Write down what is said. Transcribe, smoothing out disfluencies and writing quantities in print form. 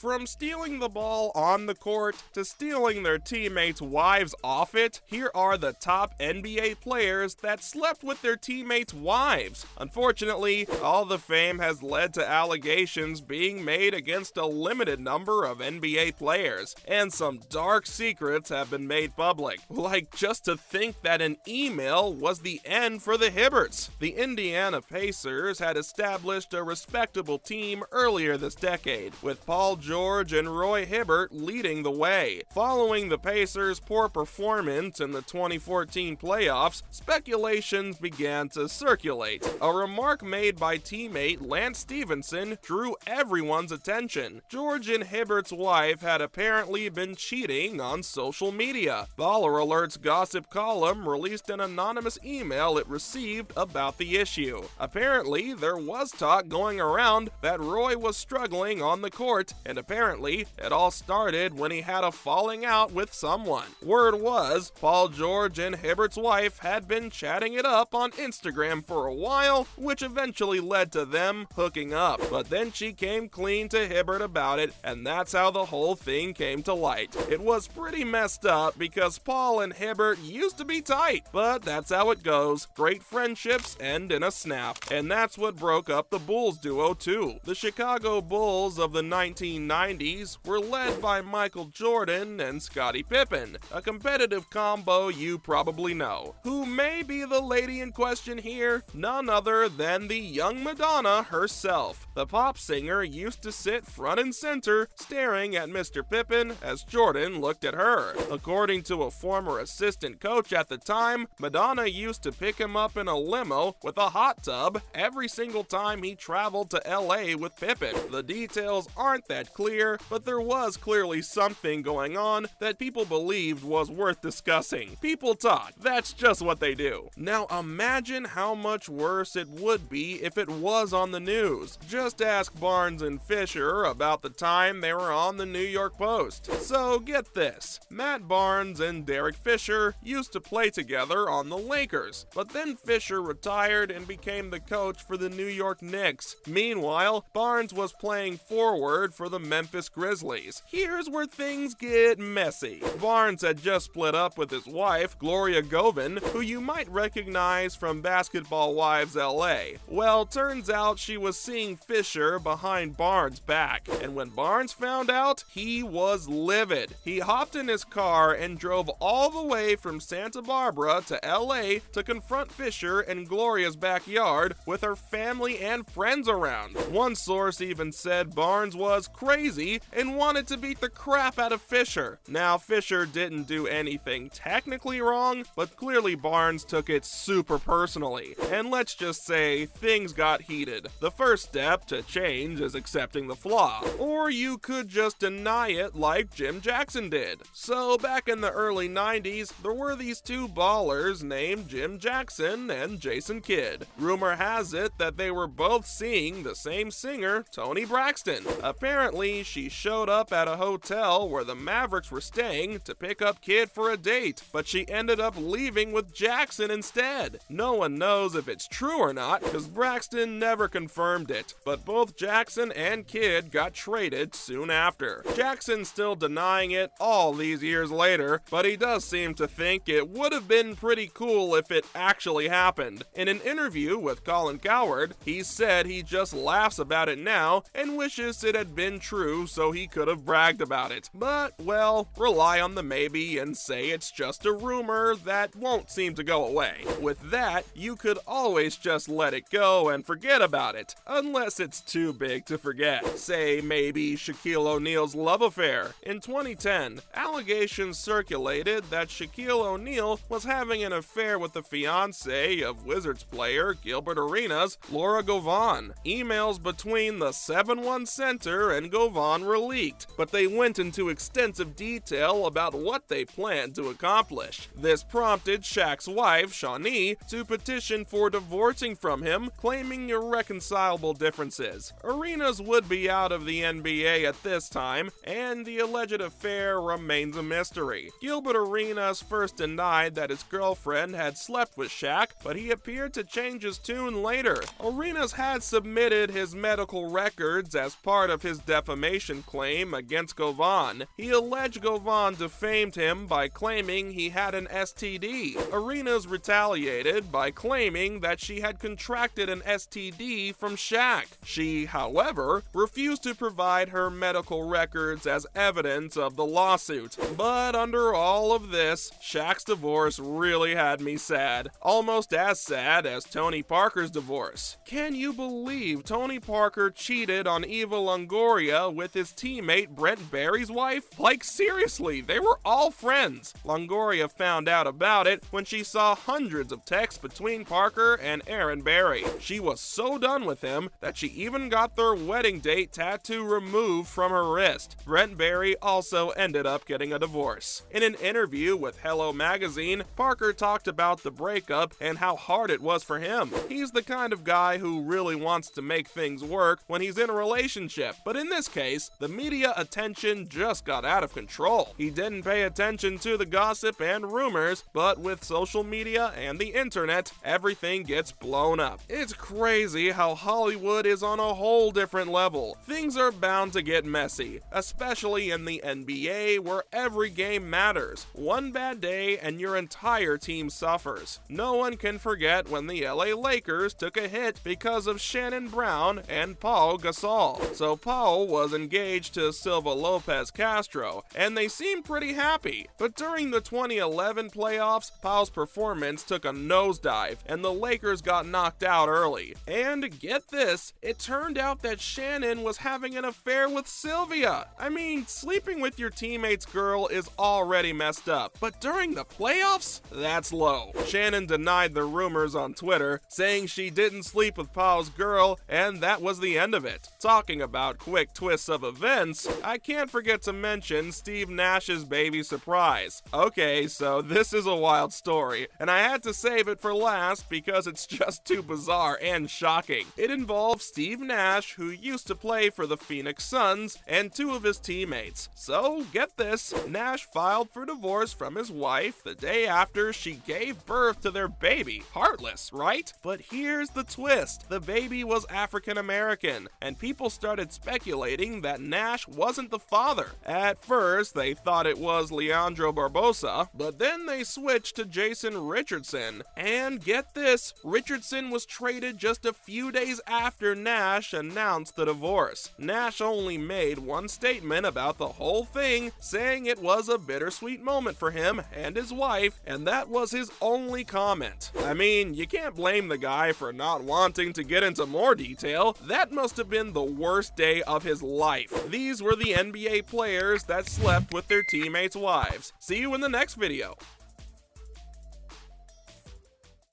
From stealing the ball on the court to stealing their teammates' wives off it, here are the top NBA players that slept with their teammates' wives. Unfortunately, all the fame has led to allegations being made against a limited number of NBA players, and some dark secrets have been made public. Like just to think that an email was the end for the Hibberts. The Indiana Pacers had established a respectable team earlier this decade, with Paul George and Roy Hibbert leading the way. Following the Pacers' poor performance in the 2014 playoffs, speculations began to circulate. A remark made by teammate Lance Stevenson drew everyone's attention. George and Hibbert's wife had apparently been cheating on social media. Baller Alert's gossip column released an anonymous email it received about the issue. Apparently, there was talk going around that Roy was struggling on the court, and apparently, it all started when he had a falling out with someone. Word was, Paul George and Hibbert's wife had been chatting it up on Instagram for a while, which eventually led to them hooking up. But then she came clean to Hibbert about it, and that's how the whole thing came to light. It was pretty messed up because Paul and Hibbert used to be tight, but that's how it goes. Great friendships end in a snap, and that's what broke up the Bulls duo too. The Chicago Bulls of the 1990s were led by Michael Jordan and Scottie Pippen, a competitive combo you probably know. Who may be the lady in question here? None other than the young Madonna herself. The pop singer used to sit front and center, staring at Mr. Pippen as Jordan looked at her. According to a former assistant coach at the time, Madonna used to pick him up in a limo with a hot tub every single time he traveled to LA with Pippen. The details aren't that clear, but there was clearly something going on that people believed was worth discussing. People talk, that's just what they do. Now imagine how much worse it would be if it was on the news. Just ask Barnes and Fisher about the time they were on the New York Post. So get this, Matt Barnes and Derek Fisher used to play together on the Lakers, but then Fisher retired and became the coach for the New York Knicks. Meanwhile, Barnes was playing forward for the Memphis Grizzlies. Here's where things get messy. Barnes had just split up with his wife, Gloria Govin, who you might recognize from Basketball Wives LA. Well, turns out she was seeing Fisher behind Barnes' back, and when Barnes found out, he was livid. He hopped in his car and drove all the way from Santa Barbara to LA to confront Fisher in Gloria's backyard with her family and friends around. One source even said Barnes was crazy and wanted to beat the crap out of Fisher. Now, Fisher didn't do anything technically wrong, but clearly Barnes took it super personally. And let's just say things got heated. The first step to change is accepting the flaw, or you could just deny it like Jim Jackson did. So back in the early 90s, there were these two ballers named Jim Jackson and Jason Kidd. Rumor has it that they were both seeing the same singer, Toni Braxton. Apparently, she showed up at a hotel where the Mavericks were staying to pick up Kidd for a date, but she ended up leaving with Jackson instead. No one knows if it's true or not, because Braxton never confirmed it, but both Jackson and Kidd got traded soon after. Jackson's still denying it all these years later, but he does seem to think it would have been pretty cool if it actually happened. In an interview with Colin Cowherd, he said he just laughs about it now and wishes it had been true so he could have bragged about it. But, well, rely on the maybe and say it's just a rumor that won't seem to go away. With that, you could always just let it go and forget about it, unless it's too big to forget. Say maybe Shaquille O'Neal's love affair. In 2010, allegations circulated that Shaquille O'Neal was having an affair with the fiancée of Wizards player Gilbert Arenas, Laura Govan. Emails between the 7-1 center and Govan were leaked, but they went into extensive detail about what they planned to accomplish. This prompted Shaq's wife, Shawnee, to petition for divorcing from him, claiming irreconcilable differences. Arenas would be out of the NBA at this time, and the alleged affair remains a mystery. Gilbert Arenas first denied that his girlfriend had slept with Shaq, but he appeared to change his tune later. Arenas had submitted his medical records as part of his defamation defamation claim against Govan. He alleged Govan defamed him by claiming he had an STD. Arenas retaliated by claiming that she had contracted an STD from Shaq. She, however, refused to provide her medical records as evidence of the lawsuit. But under all of this, Shaq's divorce really had me sad. Almost as sad as Tony Parker's divorce. Can you believe Tony Parker cheated on Eva Longoria with his teammate Brent Barry's wife? Like seriously, they were all friends. Longoria found out about it when she saw hundreds of texts between Parker and Aaron Barry. She was so done with him that she even got their wedding date tattoo removed from her wrist. Brent Barry also ended up getting a divorce. In an interview with Hello Magazine, Parker talked about the breakup and how hard it was for him. He's the kind of guy who really wants to make things work when he's in a relationship, but in this case, the media attention just got out of control. He didn't pay attention to the gossip and rumors, but with social media and the internet, everything gets blown up. It's crazy how Hollywood is on a whole different level. Things are bound to get messy, especially in the NBA where every game matters. One bad day and your entire team suffers. No one can forget when the LA Lakers took a hit because of Shannon Brown and Paul Gasol. So Paul was engaged to Silva Lopez Castro, and they seemed pretty happy. But during the 2011 playoffs, Paul's performance took a nosedive, and the Lakers got knocked out early. And get this, it turned out that Shannon was having an affair with Sylvia. I mean, sleeping with your teammate's girl is already messed up, but during the playoffs? That's low. Shannon denied the rumors on Twitter, saying she didn't sleep with Paul's girl, and that was the end of it. Talking about quick twists of events, I can't forget to mention Steve Nash's baby surprise. Okay, so this is a wild story, and I had to save it for last because it's just too bizarre and shocking. It involves Steve Nash, who used to play for the Phoenix Suns, and two of his teammates. So, get this, Nash filed for divorce from his wife the day after she gave birth to their baby. Heartless, right? But here's the twist. The baby was African American, and people started speculating that Nash wasn't the father. At first, they thought it was Leandro Barbosa, but then they switched to Jason Richardson. And get this, Richardson was traded just a few days after Nash announced the divorce. Nash only made one statement about the whole thing, saying it was a bittersweet moment for him and his wife, and that was his only comment. I mean, you can't blame the guy for not wanting to get into more detail. That must have been the worst day of his life. These were the NBA players that slept with their teammates' wives. See you in the next video.